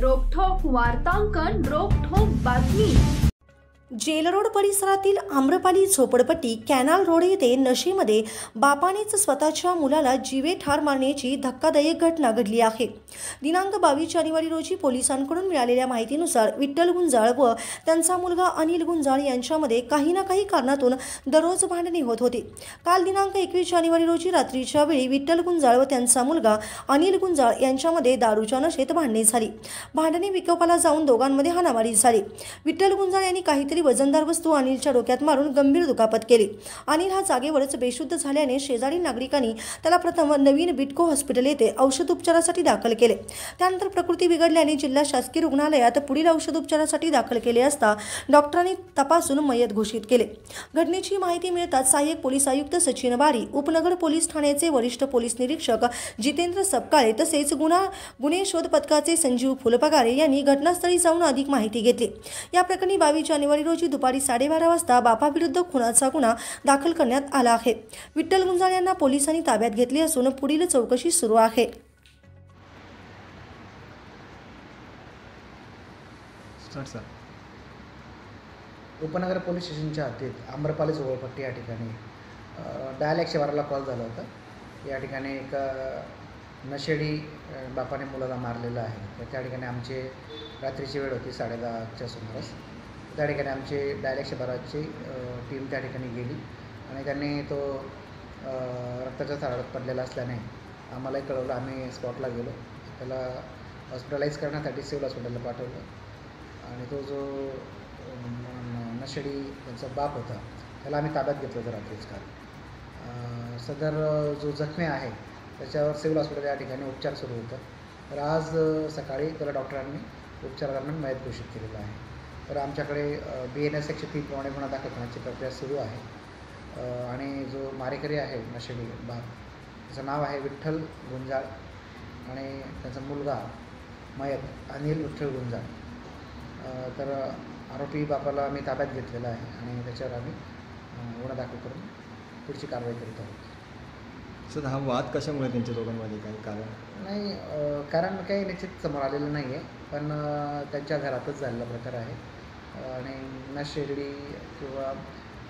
रोखठोक वार्तांकन, रोखठोक बातमी। जेल रोड परिसरातील आम्रपाली झोपडपट्टी कॅनाल रोड येथे नशेमध्ये बापानेच स्वतःच्या मुलाला जीवे ठार मारण्याची धक्कादायक घटना घडली आहे। दिनांक 22 जानेवारी रोजी पोलिसांकडून मिळालेल्या माहितीनुसार विठ्ठल गुंजाळ व त्यांचा मुलगा अनिल गुंजाळ यांच्यामध्ये काही ना काही कारणातून दररोज भांडणे होत होती। काल दिनांक 21 जानेवारी रोजी रात्रीच्या वेळी विठ्ठल गुंजाळ व त्यांचा मुलगा अनिल गुंजाळ यांच्यामध्ये दारूच्या नशेत भांडणे झाली। भांडणे विकोपाला जाऊन दोघांमध्ये हाणामारी झाली। विठ्ठल गुंजाळ यांनी काहीतरी वजनदार वस्तू अनिलच्या डोक्यात मारून गंभीर दुखापत केली। अनिल हा जागेवरच बेशुद्ध झाल्याने शेजारी नागरिकांनी त्याला प्रथम नवीन बिटको हॉस्पिटल येथे औषधोपचारासाठी दाखल केले। त्यानंतर प्रकृती बिघडल्याने जिल्हा शासकीय रुग्णालयात पुढील औषधोपचारासाठी दाखल केले असता डॉक्टरांनी तपासून मयत घोषित केले। घटनेची माहिती मिळताच सहाय्यक पोलीस आयुक्त सचिन बारी, उपनगर पोलीस ठाण्याचे वरिष्ठ पोलीस निरीक्षक जितेंद्र सपकाळे तसेच गुन्हे शोध पथकाचे संजीव फुलपगारे यांनी घटनास्थळी जाऊन अधिक माहिती घेतली। या प्रकरणी 22 जानेवारी रोजी दुपारी 12:30 वाजता बापाविरुद्ध खुनाचा गुन्हा दाखल करण्यात आला आहे। विठ्ठल गुंजाळ यांना पोलिसांनी ताब्यात घेतले असून पुढील चौकशी सुरू आहे। उपनगर पोलीस स्टेशनच्या हद्दीत आम्रपाली झोपडपट्टी या ठिकाणी डायल 112ला कॉल झाला होता। या ठिकाणी एक नशेडी बापाने मुलाला मारलेला आहे। तर त्या ठिकाणी आमचे रात्रीची वेळ होती 10:30च्या सुमारास। त्या ठिकाणी आमची डायल 112ची टीम त्या ठिकाणी गेली आणि त्यांनी तो रक्ताच्या थारोळ्यात पडलेला असल्याने आम्हालाही कळवलं। आम्ही स्पॉटला गेलो, त्याला हॉस्पिटलाइज करण्यासाठी सिव्हिल हॉस्पिटलला पाठवलं आणि तो जो नशेडी त्यांचा बाप होता त्याला आम्ही ताब्यात घेतलं होतं रात्रीच काल। सदर जो जखमी आहे त्याच्यावर सिव्हिल हॉस्पिटल या ठिकाणी उपचार सुरू होतं। तर आज सकाळी त्याला डॉक्टरांनी उपचारादरम्यान मयत घोषित केलेलं आहे। तर आमच्याकडे BNS 103 प्रमाणे गुन्हा दाखल करण्याची प्रक्रिया सुरू आहे आणि जो मारेकरी आहे नशेडी बाप त्याचं नाव आहे विठ्ठल गुंजाळ आणि त्याचा मुलगा मयत अनिल विठ्ठल गुंजाळ। तर आरोपी बापाला आम्ही ताब्यात घेतलेला आहे आणि त्याच्यावर आम्ही गुन्हा दाखल करून पुढची कारवाई करीत आहोत। सर, हा वाद कशामुळे त्यांच्या दोघांमध्ये काही कारण नाही, कारण काही निश्चित समोर आलेलं नाही आहे, पण त्यांच्या घरातच झालेला प्रकार आहे आणि नशेडी किंवा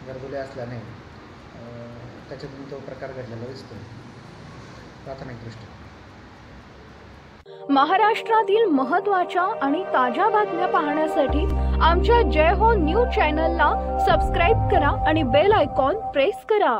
गरबुले असल्याने त्याच्यातून तो प्रकार घडलेला दिसतो प्राथमिकदृष्ट्या। महाराष्ट्रातील महत्त्वाच्या आणि ताज्या बातम्या पाहण्यासाठी आमच्या जय हो न्यूज चॅनलला सबस्क्राइब करा आणि बेल आयकॉन प्रेस करा।